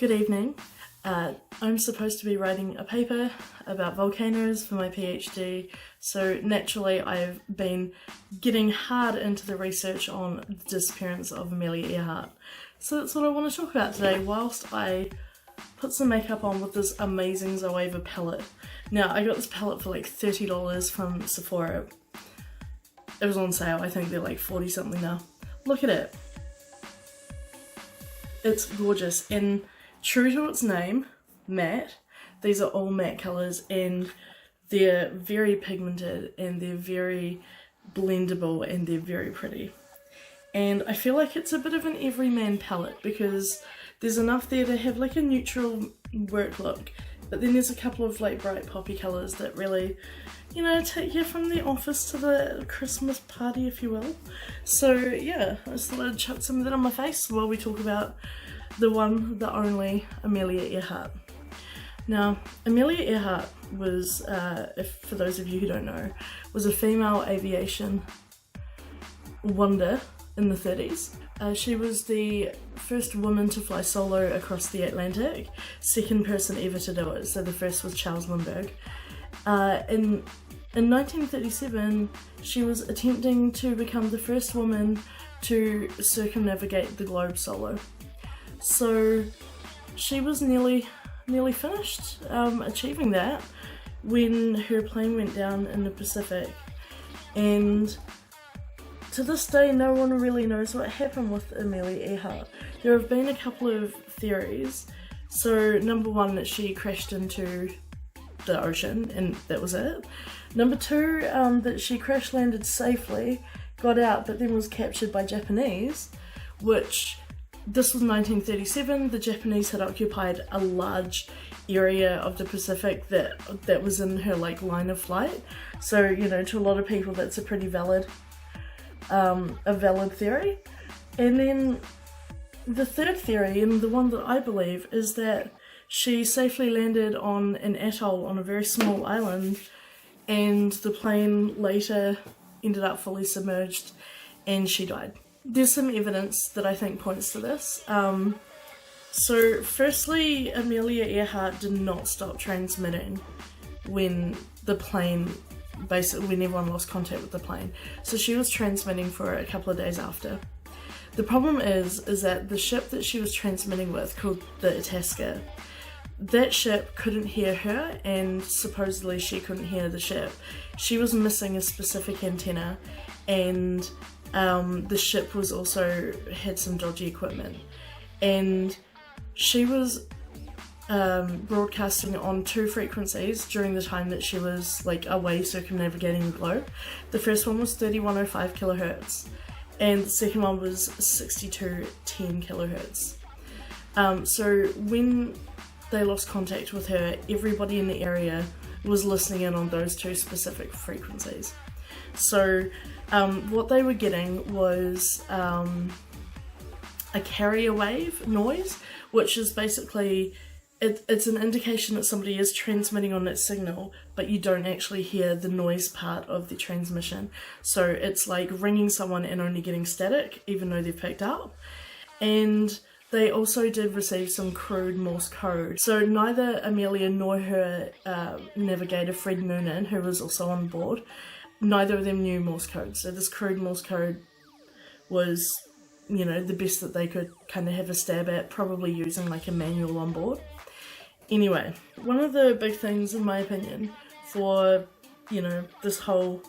Good evening. I'm supposed to be writing a paper about volcanoes for my PhD, so naturally I've been getting hard into the research on the disappearance of Amelia Earhart. So that's what I want to talk about today whilst I put some makeup on with this amazing Zoeva palette. Now, I got this palette for like $30 from Sephora. It was on sale. I think they're like 40 something now. Look at it. It's gorgeous, and true to its name, matte, these are all matte colours and they're very pigmented and they're very blendable and they're very pretty. And I feel like it's a bit of an everyman palette because there's enough there to have like a neutral work look, but then there's a couple of like bright poppy colours that really, you know, take you from the office to the Christmas party, if you will. So yeah, I just thought I'd chuck some of that on my face while we talk about the one, the only Amelia Earhart. Now, Amelia Earhart was, for those of you who don't know, was a female aviation wonder in the 30s. She was the first woman to fly solo across the Atlantic, second person ever to do it, so the first was Charles Lindbergh. In 1937, she was attempting to become the first woman to circumnavigate the globe solo. So she was nearly finished achieving that when her plane went down in the Pacific, and to this day no one really knows what happened with Amelia Earhart. There have been a couple of theories. So number one, that she crashed into the ocean and that was it. Number two, that she crash landed safely, got out, but then was captured by Japanese, which this was 1937, the Japanese had occupied a large area of the Pacific that was in her like line of flight. So, you know, to a lot of people that's a pretty valid theory. And then the third theory, and the one that I believe, is that she safely landed on an atoll on a very small island and the plane later ended up fully submerged and she died. There's some evidence that I think points to this. So firstly, Amelia Earhart did not stop transmitting when the plane, basically when everyone lost contact with the plane. So she was transmitting for a couple of days after. The problem is that the ship that she was transmitting with, called the Itasca, that ship couldn't hear her and supposedly she couldn't hear the ship. She was missing a specific antenna, and the ship was also had some dodgy equipment, and she was broadcasting on two frequencies during the time that she was like away circumnavigating the globe. The first one was 3105 kilohertz and the second one was 6210 kilohertz. So when they lost contact with her, everybody in the area was listening in on those two specific frequencies. So what they were getting was a carrier wave noise, which is basically, it's an indication that somebody is transmitting on that signal, but you don't actually hear the noise part of the transmission. So it's like ringing someone and only getting static, even though they've picked up. And they also did receive some crude Morse code. So neither Amelia nor her navigator Fred Noonan, who was also on board, neither of them knew Morse code. So this crude Morse code was, you know, the best that they could kind of have a stab at, probably using like a manual on board. Anyway, one of the big things, in my opinion, for, you know, this whole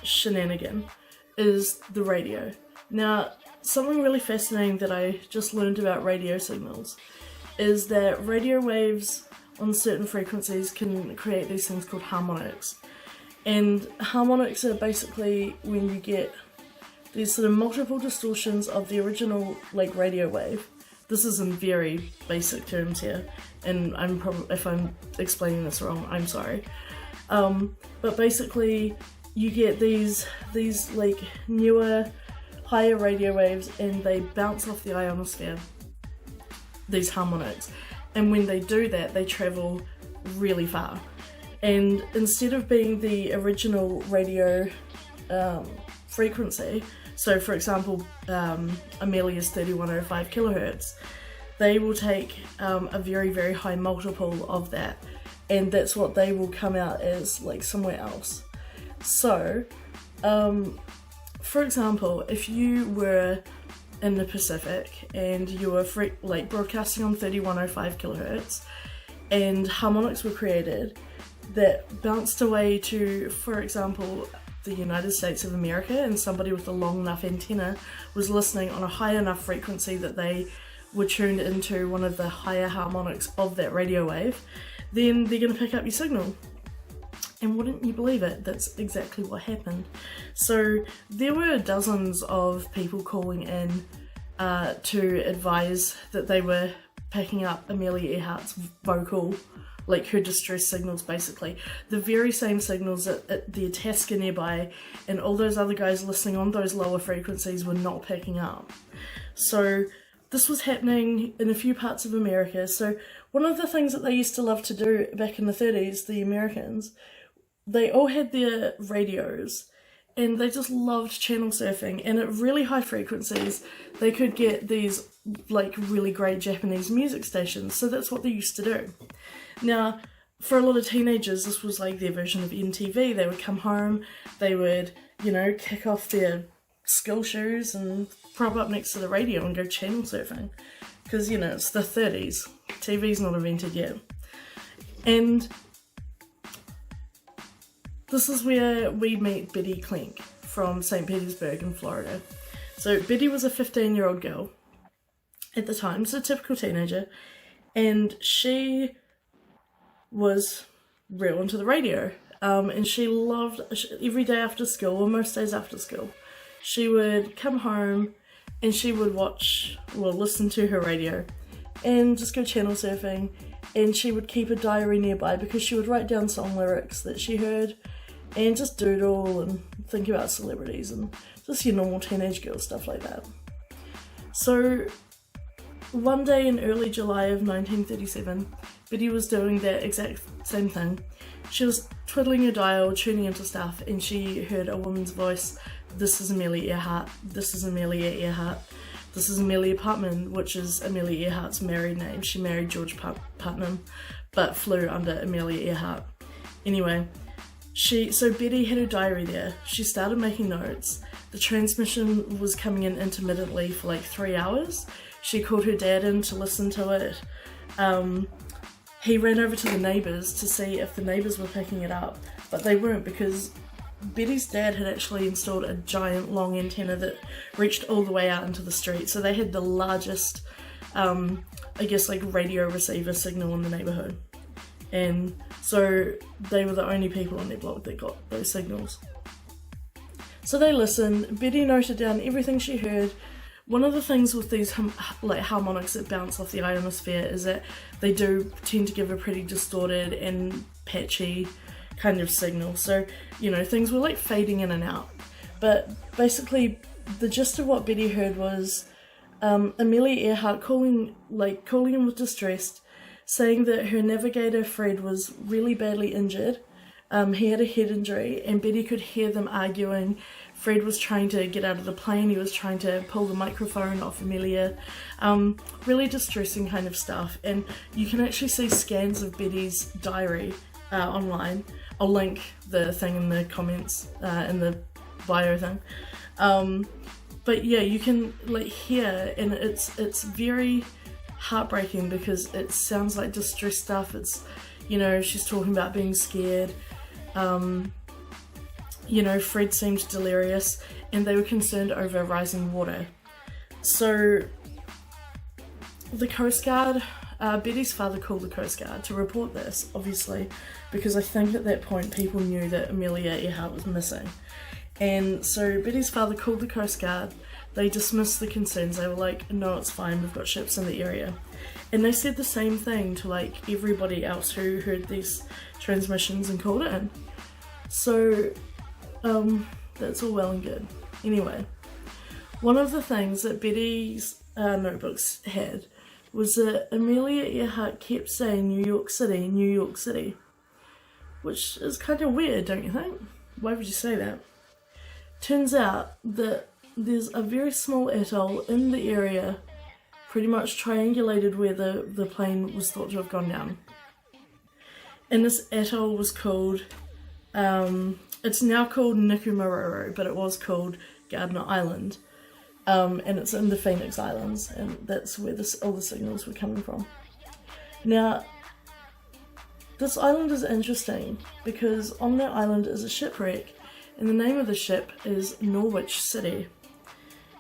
shenanigan is the radio. Now, something really fascinating that I just learned about radio signals is that radio waves on certain frequencies can create these things called harmonics. And harmonics are basically when you get these sort of multiple distortions of the original like radio wave. This is in very basic terms here, and if I'm explaining this wrong, I'm sorry. But basically you get these like newer, higher radio waves, and they bounce off the ionosphere, these harmonics. And when they do that, they travel really far. And instead of being the original radio frequency, so for example, Amelia's 3105 kilohertz, they will take a very, very high multiple of that, and that's what they will come out as like somewhere else. So, for example, if you were in the Pacific and you were broadcasting on 3105 kilohertz and harmonics were created that bounced away to, for example, the United States of America, and somebody with a long enough antenna was listening on a high enough frequency that they were tuned into one of the higher harmonics of that radio wave, then they're going to pick up your signal. And wouldn't you believe it, that's exactly what happened. So there were dozens of people calling in to advise that they were picking up Amelia Earhart's vocal, like her distress signals basically. The very same signals that the Itasca nearby and all those other guys listening on those lower frequencies were not picking up. So this was happening in a few parts of America. So one of the things that they used to love to do back in the 30s, the Americans, they all had their radios and they just loved channel surfing, and at really high frequencies they could get these like really great Japanese music stations. So that's what they used to do. Now, for a lot of teenagers, this was like their version of MTV. They would come home, they would, you know, kick off their school shoes and prop up next to the radio and go channel surfing. Because, you know, it's the 30s. TV's not invented yet. And this is where we meet Betty Klink from St. Petersburg in Florida. So Betty was a 15-year-old girl at the time, so a typical teenager, and she was real into the radio, and she loved, every day after school, or most days after school, she would come home and she would listen to her radio and just go channel surfing, and she would keep a diary nearby because she would write down song lyrics that she heard and just doodle and think about celebrities and just your normal teenage girl stuff like that. So one day in early July of 1937, Betty was doing that exact same thing. She was twiddling her dial, tuning into stuff, and she heard a woman's voice. This is Amelia Earhart. This is Amelia Earhart. This is Amelia Putnam, which is Amelia Earhart's married name. She married George Putnam, but flew under Amelia Earhart. Anyway, so Betty had her diary there. She started making notes. The transmission was coming in intermittently for like 3 hours. She called her dad in to listen to it. He ran over to the neighbours to see if the neighbours were picking it up, but they weren't, because Betty's dad had actually installed a giant long antenna that reached all the way out into the street. So they had the largest, I guess, like radio receiver signal in the neighbourhood. And so they were the only people on their block that got those signals. So they listened. Betty noted down everything she heard. One of the things with these harmonics that bounce off the ionosphere is that they do tend to give a pretty distorted and patchy kind of signal. So, you know, things were like fading in and out. But basically, the gist of what Betty heard was Amelia Earhart calling in with distress, saying that her navigator Fred was really badly injured. He had a head injury, and Betty could hear them arguing. Fred was trying to get out of the plane, he was trying to pull the microphone off Amelia. Really distressing kind of stuff. And you can actually see scans of Betty's diary online. I'll link the thing in the comments, in the bio thing. But yeah, you can like hear, and it's very heartbreaking because it sounds like distress stuff. It's, you know, she's talking about being scared. You know, Fred seemed delirious, and they were concerned over rising water. So the Coast Guard, Betty's father called the Coast Guard to report this, obviously, because I think at that point people knew that Amelia Earhart was missing. And so Betty's father called the Coast Guard. They dismissed the concerns. They were like, no, it's fine, we've got ships in the area. And they said the same thing to like everybody else who heard these transmissions and called in. So that's all well and good. Anyway, one of the things that Betty's notebooks had was that Amelia Earhart kept saying New York City, New York City, which is kind of weird, don't you think? Why would you say that? Turns out that there's a very small atoll in the area pretty much triangulated where the plane was thought to have gone down. And this atoll was called, it's now called Nikumaroro, but it was called Gardner Island. And it's in the Phoenix Islands, and that's where all the signals were coming from. Now, this island is interesting because on that island is a shipwreck, and the name of the ship is Norwich City.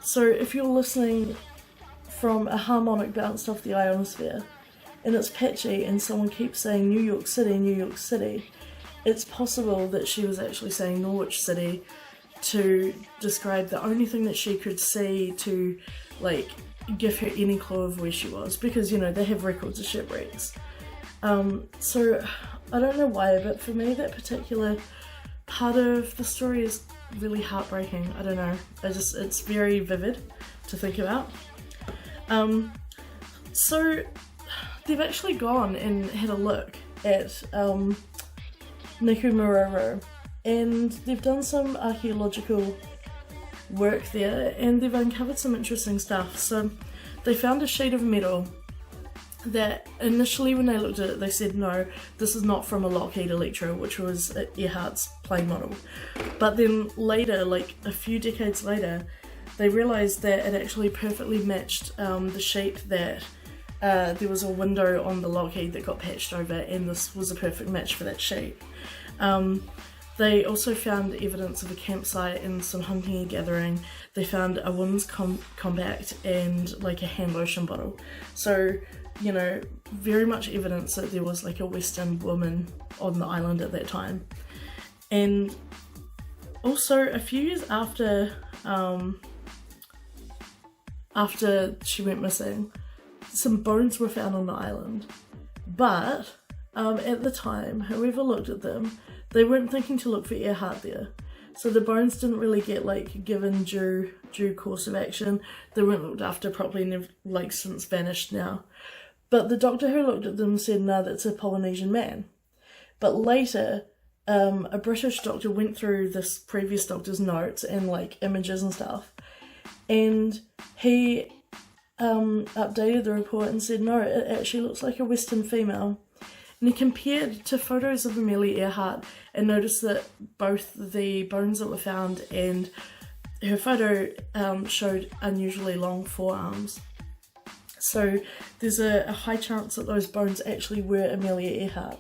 So if you're listening from a harmonic bounced off the ionosphere, and it's patchy and someone keeps saying New York City, it's possible that she was actually saying Norwich City to describe the only thing that she could see to, like, give her any clue of where she was, because, you know, they have records of shipwrecks. So I don't know why, but for me that particular part of the story is really heartbreaking. I don't know, it's very vivid to think about. So they've actually gone and had a look at Nikumaroro, and they've done some archaeological work there, and they've uncovered some interesting stuff. So they found a sheet of metal that initially when they looked at it they said no, this is not from a Lockheed Electra, which was Earhart's plane model. But then later, like a few decades later, they realised that it actually perfectly matched the sheet that there was a window on the Lockheed that got patched over, and this was a perfect match for that sheet. They also found evidence of a campsite and some hunting and gathering. They found a women's compact and like a hand lotion bottle. So, you know, very much evidence that there was like a Western woman on the island at that time. And also a few years after she went missing, some bones were found on the island. But at the time, whoever looked at them, they weren't thinking to look for Earhart there. So the bones didn't really get like given due course of action. They weren't looked after properly and they've like since vanished now. But the doctor who looked at them said, no, that's a Polynesian man. But later, a British doctor went through this previous doctor's notes and like images and stuff, and he updated the report and said, no, it actually looks like a Western female. And he compared to photos of Amelia Earhart and noticed that both the bones that were found and her photo showed unusually long forearms. So there's a high chance that those bones actually were Amelia Earhart.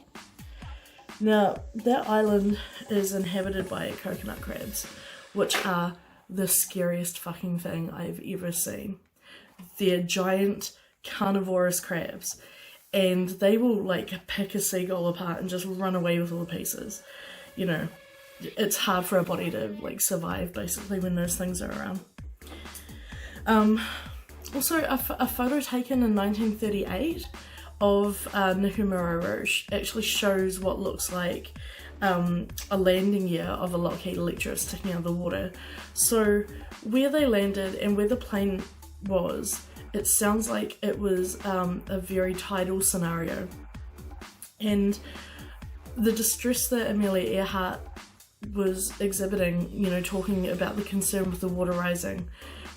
Now, that island is inhabited by coconut crabs, which are the scariest fucking thing I've ever seen. They're giant carnivorous crabs, and they will like pick a seagull apart and just run away with all the pieces. You know, it's hard for a body to like survive basically when those things are around. Also, a photo taken in 1938 of Nikumaroro actually shows what looks like a landing gear of a Lockheed Electra sticking out of the water. So where they landed and where the plane was, it sounds like it was a very tidal scenario. And the distress that Amelia Earhart was exhibiting, you know, talking about the concern with the water rising,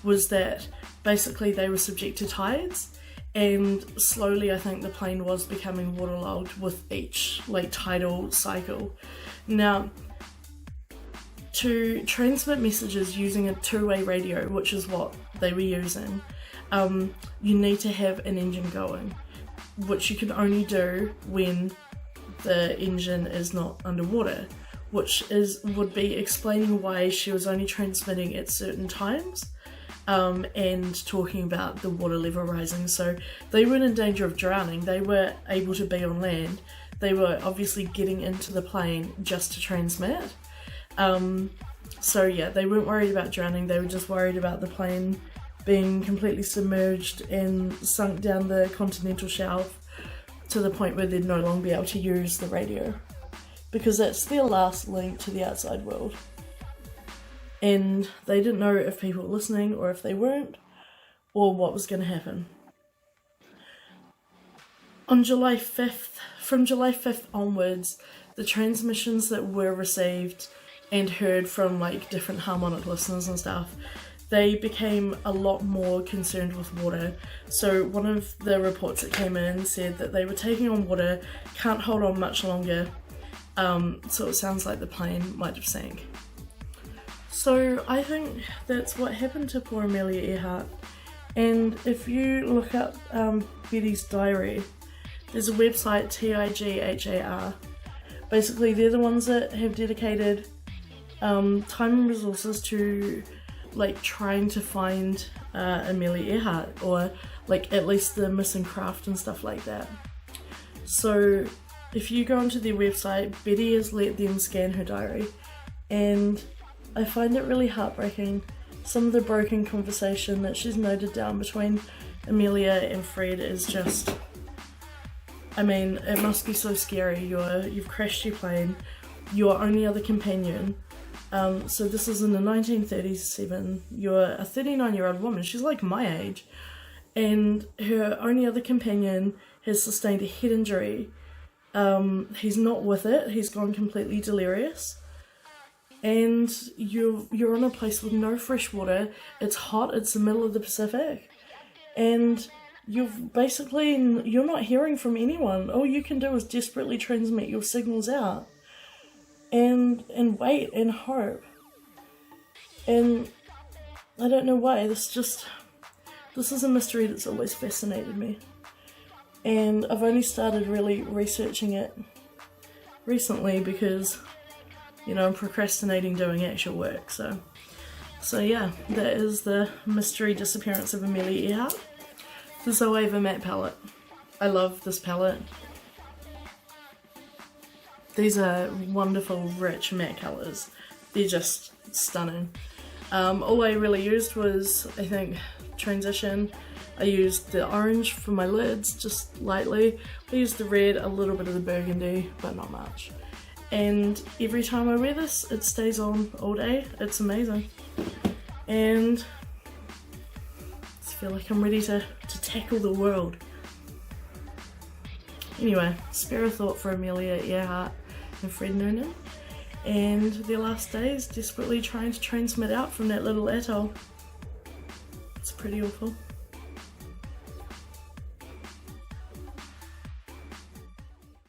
was that basically they were subject to tides, and slowly I think the plane was becoming waterlogged with each like tidal cycle. Now, to transmit messages using a two-way radio, which is what they were using, you need to have an engine going, which you can only do when the engine is not underwater, which would be explaining why she was only transmitting at certain times. And talking about the water level rising. So they weren't in danger of drowning, they were able to be on land. They were obviously getting into the plane just to transmit. So yeah, they weren't worried about drowning, they were just worried about the plane being completely submerged and sunk down the continental shelf to the point where they'd no longer be able to use the radio, because that's their last link to the outside world. And they didn't know if people were listening or if they weren't, or what was going to happen. On July 5th, from July 5th onwards, the transmissions that were received and heard from like different harmonic listeners and stuff, they became a lot more concerned with water. So one of the reports that came in said that they were taking on water, can't hold on much longer, so it sounds like the plane might have sank. So I think that's what happened to poor Amelia Earhart. And if you look up Betty's diary, there's a website, TIGHAR. Basically they're the ones that have dedicated time and resources to like trying to find Amelia Earhart, or like at least the missing craft and stuff like that. So if you go onto their website, Betty has let them scan her diary, and I find it really heartbreaking. Some of the broken conversation that she's noted down between Amelia and Fred is just, I mean, it must be so scary. You've crashed your plane, your only other companion. So this is in the 1937, you're a 39-year-old woman, she's like my age, and her only other companion has sustained a head injury. He's not with it, he's gone completely delirious, and you're in a place with no fresh water, it's hot, it's the middle of the Pacific, and you're not hearing from anyone. All you can do is desperately transmit your signals out. And wait and hope. And I don't know why, this is a mystery that's always fascinated me. And I've only started really researching it recently because, you know, I'm procrastinating doing actual work. So yeah, that is the mystery disappearance of Amelia Earhart. The Zoeva Matte palette. I love this palette. These are wonderful, rich matte colours. They're just stunning. All I really used was, I think, transition. I used the orange for my lids, just lightly. I used the red, a little bit of the burgundy, but not much. And every time I wear this, it stays on all day. It's amazing. And I just feel like I'm ready to tackle the world. Anyway, spare a thought for Amelia Earhart and Fred Noonan, and their last days desperately trying to transmit out from that little atoll. It's pretty awful.